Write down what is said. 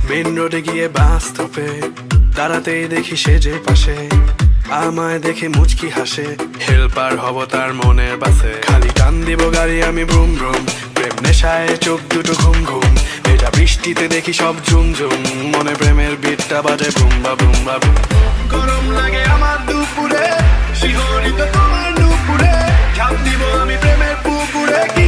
Main রোডে গিয়ে বাস স্টপে দাঁড়াতেই দেখি সেজে পাশে আমায় দেখে মুচকি হাসে, হেল্পার হব তার মনের বাসে। খালি টান দিব গাড়ি আমি ব্রুম ব্রুম, প্রেম নেশায় চোখ দুটো ঘুম ঘুম। এটা বৃষ্টিতে দেখি সব ঝুম ঝুম, মনে প্রেমের বিটটা বাজে বুম বা বুম বা বুম। গরম লাগে আমার দুপুরে, শিহরিত তোমার নুপুরে, ঝাঁপ দিব আমি প্রেমের পুকুরে। কি